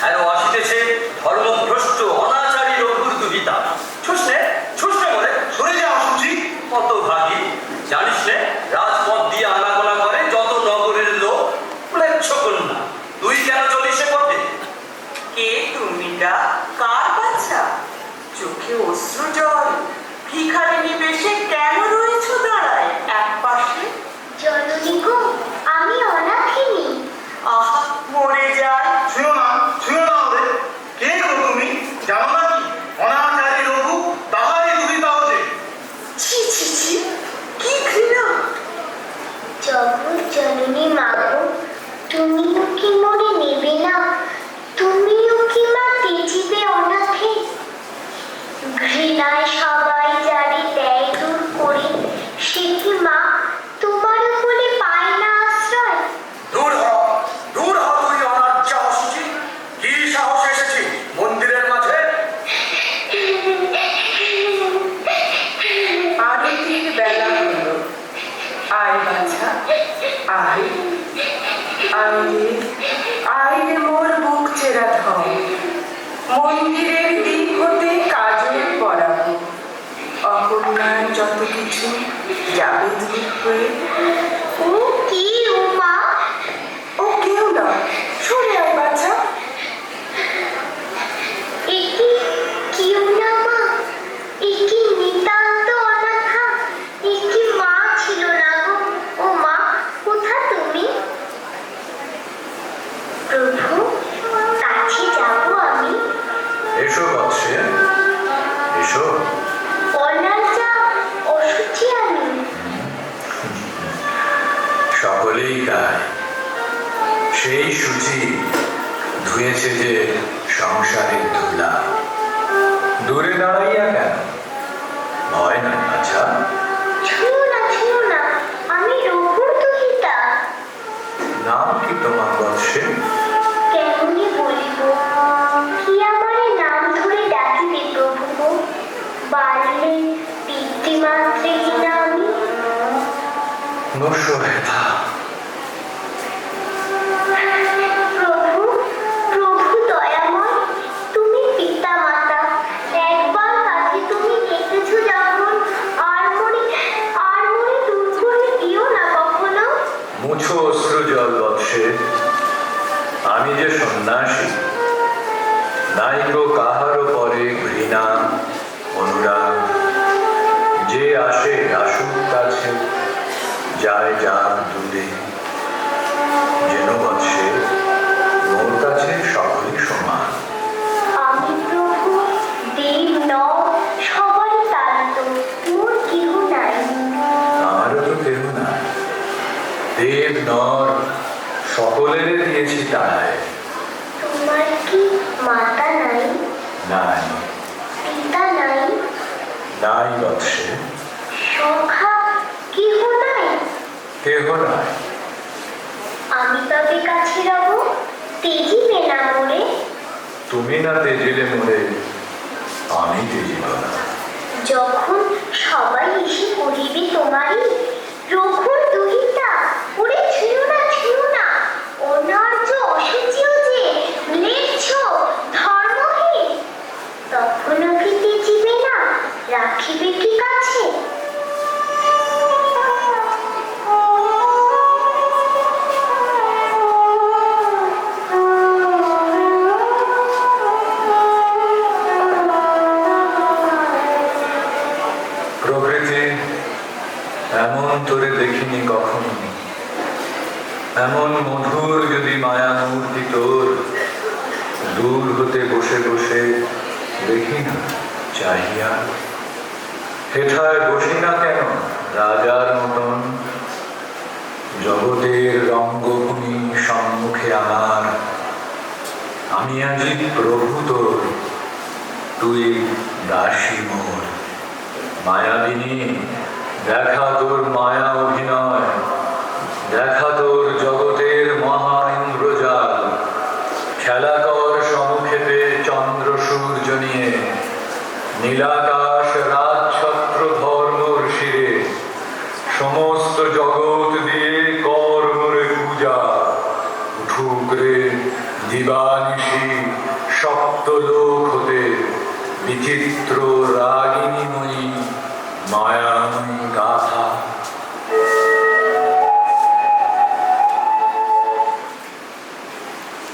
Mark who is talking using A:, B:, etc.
A: হেন আসিতেছে ধর্মভ্রষ্ট অনাচারী রঘুর দুহিতা। ছুসনে ছুসনে বলে
B: সরে যা অসুচি।
A: কত ভাগী জানিস নে, রাজপথ দিয়ে আনাগোনা করে যত নগরের লোক, ম্লেচ্ছ কন্যা। তুই কেন চলিস সে পথে?
C: কে তুমিটা? কার বাচ্চা? চোখে অশ্রু জল, ভিখারিনী বেশে কেন রয়েছ দাঁড়ায় এক পাশে?
D: জননী গো, আমি অনাথিনী।
C: আহা, মরে যায়।
B: শুনো না ওদের। কে গো তুমি? জানো না কি অনাচারী রঘু তাহারই দুহিতা হতে?
C: ছি ছি ছি, কি ঘৃণা!
D: জগৎ জননী মা গো, তুমিও কি মনে নেবে না? তুমিও কি মা তেজিবে অনাথে? ঘৃণায় সবাই যারে দেয় দূর করে, সে কি মা তোমার কোলে পায় না আশ্রয়?
A: দূর হ তুই অনার্য অসুচি। কি সাহস এসেছি মন্দিরের মাঝে?
C: আরতির বেলা হলো। আয় বাছা, আয় আয় আয় রে মোর বুক চেরা ধর। মন্দিরের দিক হতে কাজল পরাবো। অকন্যার যত কিছু যাবে দূর হয়ে।
D: ও কি ও মা?
C: ও কেউ না, সরে আয় বাছা।
D: একি কিউ না মা, একি নিতান্ত অনাথা, একি মা ছিল না গো। ও মা, কোথা তুমি? প্রভু, কাছে যাবো আমি।
A: এসো বৎসে এসো।
D: অনাথা অসুচি আমি।
A: সকলেই গায় সেই সূচি ধুয়েছে যে সংসারের ধুলা। দূরে দাঁড়াইয়া কেন? ভয় নাই আচ্ছা।
D: ছুঁয়ো না, আমি রঘুর দুহিতা।
A: নাম কি তোমার বৎসে?
D: কেমনি বলিব, কি আমারে নাম ধরে ডাকিবে প্রভু গো? বাড়লে পিতৃমাতৃহীনা আমি।
A: বসো হেথা।
D: প্রভু দয়াময়, তুমি পিতা মাতা। একবার কাছে তুমি এসেছো যখন, আর মনে দূর করে দিও না কখনো।
A: মুছো অশ্রু জল বৎসে। আমি যে সন্ন্যাসী, নাই গো কাহারও পরে ঘৃণা অনুরাগ। যে আসে আসুক কাছে, যায় যাক দূরে। যেন বৎসে মোর কাছে সকলই সমান।
D: আমি প্রভু দেব নও, সবারই তান্ত, মোর কেহ নাই।
A: আমারও তো কেহ নাই। দেব নর সকলের দিয়েছি তাই।
D: তোমার কি মাতা নাই?
A: নাই
D: পিতা নাই?
A: নাই বৎসে,
D: সখা কেহ নাই?
A: কেহ নাই।
D: আমি তবে কাছে রব, তেজিবে না মোরে?
A: তুমি না তেজিলে মোরে, আমি তেজিব না।
D: যখন সবাই এসে পড়িবে তোমারই, রঘুর দুহিতা, ওরে ছুঁয়ো না, অনার্য অসুচিও যে, ম্লেচ্ছ ধর্মহীন, তখনও কি তেজিবে না? রাখিবে কি কাছে?
A: প্রকৃতি এমন তোরে দেখিনি কখনো। এমন মধুর যদি মায়া মূর্তি তোর, দূর হতে বসে বসে দেখি না চাহিয়া। হেঠায় বসি না কেন রাজার মতন? জগতের রঙ্গভূমি সম্মুখে আমার, আমি আজি প্রভু তোর, তুই দাসী মোর। মায়াবিনী দেখা তোর মায়া অভিনয়, দেখা তোর জগতের মহা ইন্দ্রজাল। খেলা কর সমুখেতে চন্দ্র সূর্য নিয়ে, নীলাকাশ রাজছত্র ধর্মর শিরে। সমস্ত জগৎ দিয়ে কর মোরে পূজা, উঠুক রে
E: দিবানিশি সপ্তলোক হতে বিচিত্র রাগিনীময়ী মায়াময়ী গাথা